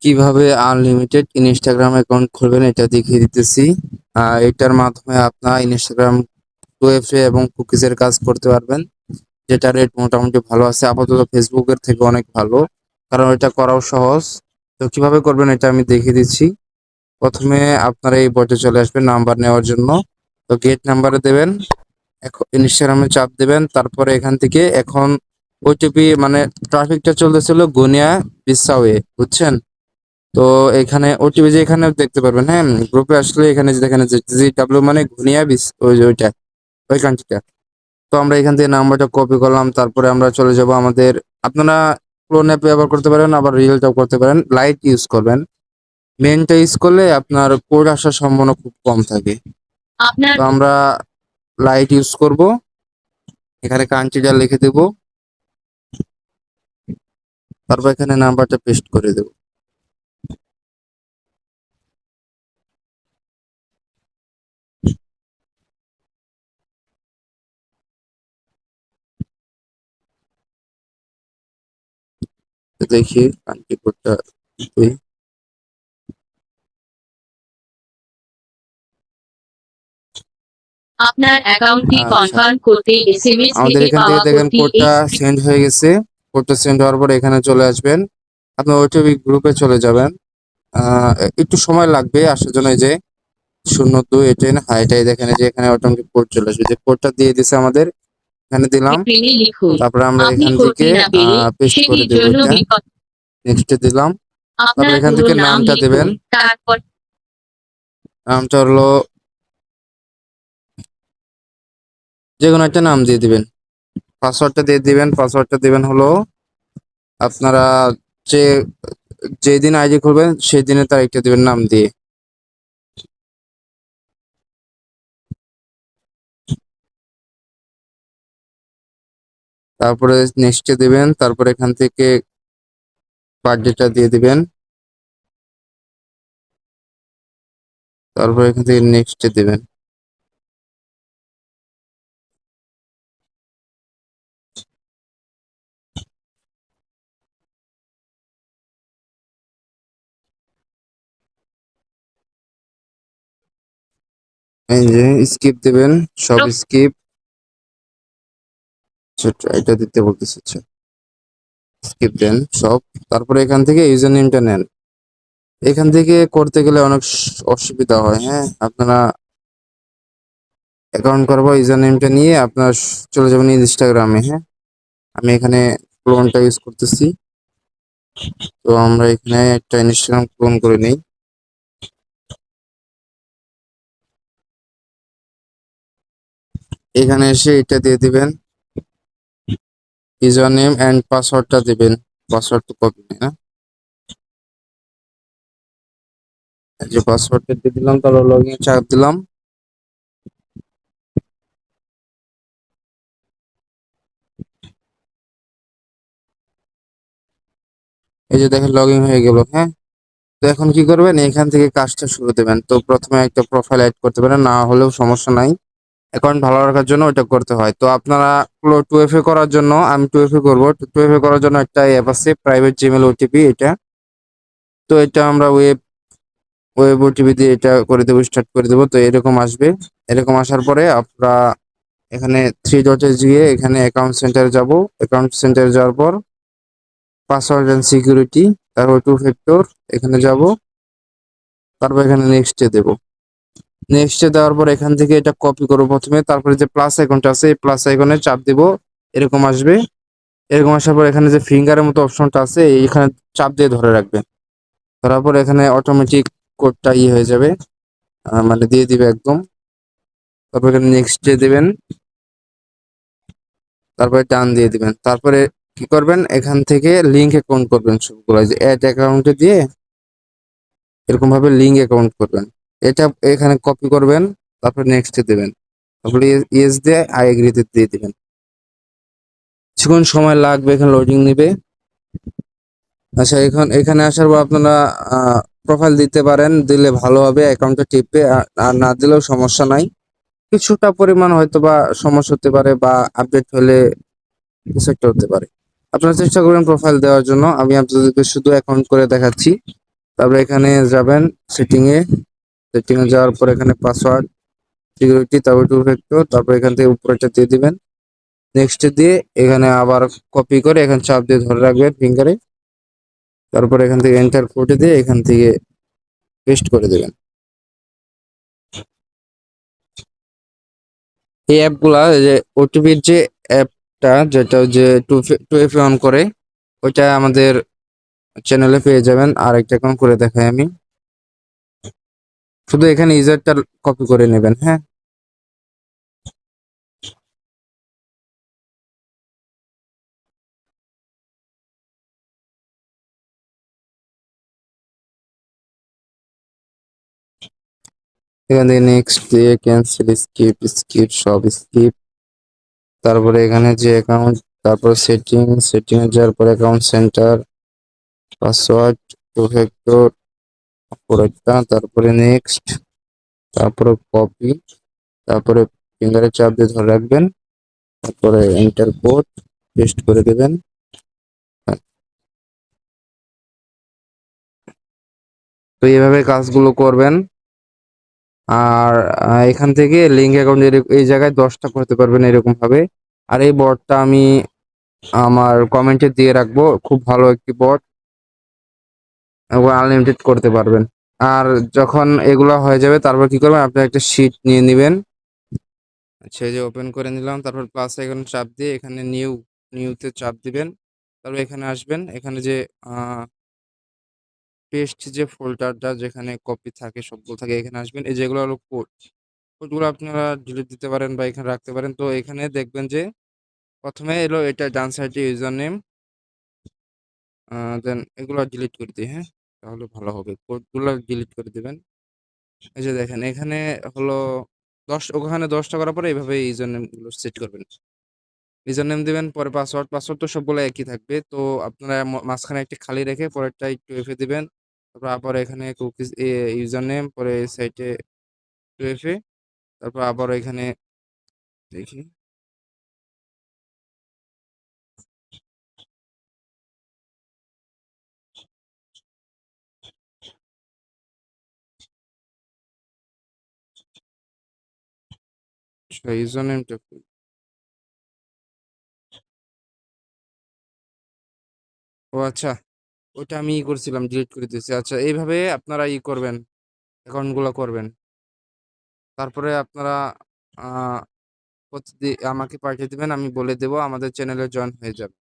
কিভাবে unlimited Instagram account খুলবেন এটা দেখিয়ে দিতেছি। এটার মাধ্যমে আপনার ইনস্টাগ্রাম ওয়েবসে এবং কুকিজের কাজ করতে পারবেন, যেটা রেট মোটামুটি ভালো আছে, আপাতত ফেসবুকের থেকে অনেক ভালো, কারণ এটা করাও সহজ। তো কিভাবে করবেন এটা আমি দেখিয়ে দিচ্ছি। প্রথমে আপনারা এই বটে চলে আসবেন নাম্বার নেওয়ার জন্য। তো গেট নাম্বারে দেবেন, এখন ইনস্টাগ্রামে চাপ দেবেন, তারপরে এখান থেকে এখন ওটিপি মানে ট্রাফিকটা চলতেছিল গুনিয়া বিসাওয়ে, বুঝছেন? তো এখানে ওটিপি যে এখানে দেখতে পারবেন, হ্যাঁ গ্রুপে আসলে এখানে যে দেখেন জি ডাব্লিউ মানে গুনিয়া বিস ওই যে ওইটা ওই কান্ট্রিটা। তো আমরা এখান থেকে নাম্বারটা কপি করলাম, তারপরে আমরা চলে যাব আমাদের, আপনারা ক্লোন অ্যাপ ব্যবহার করতে পারেন, আবার রিয়েলটাও করতে পারেন, লাইট ইউজ করবেন। মেনটা ইউজ করলে আপনার কোড আসার সম্ভাবনা খুব কম থাকে। তো আমরা লাইট ইউজ করব, এখানে কান্ট্রিটা লিখে দেব, তারপর এখানে নাম্বারটা পেস্ট করে দেব। দেখি কান্ট্রি কোডটা দিই। আপনার অ্যাকাউন্টটি আচ্ছা, কনফার্ম করতে এসএমএস আমাদের থেকে এখান থেকে পাওয়া দেখেন কোডটি কোডটা সেন্ড হয়ে গেছে। কোডটা সেন্ড হওয়ার পর এখানে চলে আসবেন, আপনার ওটিপি গ্রুপে চলে যাবেন। একটু সময় লাগবে আসার জন্য। এই যে 0218 হাইটাই দেখেন, এই যে এখানে অটোমেটিক কোড চলে আসবে, যে কোডটা দিয়ে দিছে আমাদের, এখানে দিলাম। স্ক্রিনে লিখুন। তারপরে আমরা আপনি এখান থেকে করতে না পেরে পেস্ট করে সেটির দেব জন্য এটা, নেক্সটে দিলাম। তারপর আপনার এখান পুরো থেকে নাম নামটা লিখুন। দেবেন, তারপর নামটা হলো যে কোনো একটা নাম দিয়ে দিবেন। পাসওয়ার্ডটা দিয়ে দিবেন, পাসওয়ার্ডটা দিবেন হলো আপনারা যে যেদিন আইডি খুলবেন সেই দিনের তারিখটা দিবেন নাম দিয়ে। তারপরে নেক্সটে দিবেন, তারপরে এখান থেকে বার্থডেটা দিয়ে দিবেন, তারপর এখান থেকে নেক্সটে দিবেন। এই যে স্কিপ দিবেন, সব স্কিপ, এটা দিতে বলতেছে, আচ্ছা স্কিপ দেন সব। তারপরে এখান থেকে ইউজার নেমটা নেন। এখান থেকে করতে গেলে অনেক অসুবিধা হয়, হ্যাঁ আপনারা অ্যাকাউন্ট করবো, ইউজার নেমটা নিয়ে আপনার চলে যাবেন ইনস্টাগ্রামে। হ্যাঁ আমি এখানে ক্লোনটা ইউজ করতেছি, তো আমরা এখানে একটা ইনস্টাগ্রাম ক্লোন করে নিই। এখানে এসে এটা দিয়ে দিবেন, ইউজার নেম অ্যান্ড পাসওয়ার্ডটা দিবেন। পাসওয়ার্ড তো কপি নেই না, এই যে পাসওয়ার্ডটা দিয়ে দিলাম, তারপর লগ ইন চাপ দিলাম। এই যে দেখেন লগ ইন হয়ে গেল। হ্যাঁ তো এখন কি করবেন, এখান থেকে কাজটা শুরু দেবেন। তো প্রথমে একটা প্রোফাইল অ্যাড করতে পারেন, না হলেও সমস্যা নাই, অ্যাকাউন্ট ভালো রাখার জন্য ওটা করতে হয়। তো আপনারা 2FA করার জন্য, আমি 2FA করবো, 2FA করার জন্য একটা অ্যাপ আছে প্রাইভেট জিমেল ওটিপি, এটা তো এটা আমরা ওয়েব ওয়েব ওটিপি দিয়ে এটা করে দেবো, স্টার্ট করে দেবো। তো এরকম আসবে, এরকম আসার পরে আমরা এখানে থ্রি ডটে গিয়ে এখানে অ্যাকাউন্ট সেন্টারে যাব। অ্যাকাউন্ট সেন্টারে যাওয়ার পর পাসওয়ার্ড অ্যান্ড সিকিউরিটি, তারপর 2 ফ্যাক্টর, এখানে যাব, তারপর এখানে নেক্সটে দেব। নেক্সটে দেওয়ার পর এখান থেকে এটা কপি করবো প্রথমে, তারপরে যে প্লাস আইকনটা আছে এই প্লাস আইকনে চাপ দিব, এরকম আসবে। এরকম আসার পর এখানে যে ফিঙ্গারের মতো অপশনটা আছে এইখানে চাপ দিয়ে ধরে রাখবেন। ধরার পর এখানে অটোমেটিক কোডটা হয়ে যাবে, মানে দিয়ে দিবে একদম। তারপর এখানে নেক্সটে দিবেন, তারপরে টান দিয়ে দিবেন। তারপরে কি করবেন, এখান থেকে লিঙ্ক অ্যাকাউন্ট করবেন সবগুলো, যে অ্যাড অ্যাকাউন্টে দিয়ে এরকম ভাবে লিঙ্ক অ্যাকাউন্ট করবেন। এটা এখানে কপি করবেন, তারপর নেক্সটে দেবেন, তারপরে ইয়েস দিয়ে আই এগ্রিতে দিয়ে দিবেন। কিছুক্ষণ সময় লাগবে, এখানে লোডিং নিবে। আচ্ছা এখন এখানে আসার পর আপনারা প্রোফাইল দিতে পারেন, দিলে ভালো হবে অ্যাকাউন্টটা টিপে, আর না দিলেও সমস্যা নাই। কিছুটা পরিমাণ হয়তো বা সমস্যা হতে পারে, বা আপডেট হলে কিছু একটা হতে পারে। আপনারা চেষ্টা করবেন প্রোফাইল দেওয়ার জন্য। আমি আপনাদেরকে শুধু অ্যাকাউন্ট করে দেখাচ্ছি। তারপরে এখানে যাবেন সেটিং এ যাওয়ার পর এখানে পাসওয়ার্ড, সিকিউরিটি, তারপর টু ফ্যাক্টর, তারপর এখান থেকে উপরেটা দিয়ে দিবেন। নেক্সট দিয়ে এখানে আবার কপি করে এখানে চাপ দিয়ে ধরে রাখবেন ফিঙ্গারে। তারপর এখান থেকে এন্টার কোড দিয়ে এখান থেকে পেস্ট করে দেবেন। এই অ্যাপগুলা, এই যে ওটিপির যে অ্যাপটা, যেটা যে টু এফ অন করে, ওইটা আমাদের চ্যানেলে পেয়ে যাবেন। আর একটা অ্যাকাউন্ট করে দেখাই আমি। শুধু এখানে ইউজারটা কপি করে নেবেন, হ্যাঁ। এখান থেকে নেক্সট দিয়ে ক্যান্সেল, স্কিপ সব স্কিপ। তারপরে এখানে যে অ্যাকাউন্ট, তারপর সেটিং এ যাওয়ার পরে account centre, password, two factor, পরেরটা, তারপরে নেক্সট, তারপরে কপি, তারপরে ফিঙ্গারে চাপ দিয়ে ধরে রাখবেন, তারপরে এন্টার কোড পেস্ট করে দেবেন। তো এইভাবে কাজগুলো করবেন। আর এখান থেকে লিঙ্ক অ্যাকাউন্ট এই জায়গায় 10টা করতে পারবেন এরকম ভাবে। আর এই বটটা আমি আমার কমেন্টে দিয়ে রাখবো, খুব ভালো একটি বট এবং আনলিমিটেড করতে পারবেন। আর যখন এগুলো হয়ে যাবে তারপর কি করবেন, আপনি একটা শিট নিয়ে নেবেন। আচ্ছা, এই যে ওপেন করে নিলাম, তারপর প্লাস আইকন চাপ দিয়ে এখানে নিউতে চাপ দিবেন। তারপর এখানে আসবেন, এখানে যে পেস্ট যে ফোল্ডারটা যেখানে কপি থাকে সবগুলো থাকে, এখানে আসবেন। এই যেগুলো হলো কোডগুলো আপনারা ডিলিট দিতে পারেন বা এখানে রাখতে পারেন। তো এখানে দেখবেন যে প্রথমে এলো এটা ডান সাইডে ইউজার নেম, দেন এগুলো ডিলিট করে দিই, হ্যাঁ, তাহলে ভালো হবে। কোডগুলো ডিলিট করে দিবেন। এই যে দেখেন এখানে হলো ওখানে 10টা করার পরে এইভাবে ইউজার নেম গুলো সেট করবেন। ইউজার নেম দিবেন, পরে পাসওয়ার্ড তো সবগুলো একই থাকবে। তো আপনারা মাঝখানে একটা খালি রেখে পরেরটা একটু এফে দিবেন। তারপর আবার এখানে কুকিজ ইউজার নেম, পরে সাইটে টু এফে, তারপর আবার এখানে দেখি ইউজার নেমটা, ও আচ্ছা, ওটা আমি করছিলাম, ডিলিট করে দিয়েছি। আচ্ছা, এইভাবে আপনারা করবেন, অ্যাকাউন্টগুলো করবেন। তারপরে আপনারা আহ প্রতিদিন আমাকে পাঠিয়ে দিবেন, আমি বলে দেবো, আমাদের চ্যানেলে জয়েন হয়ে যাবে।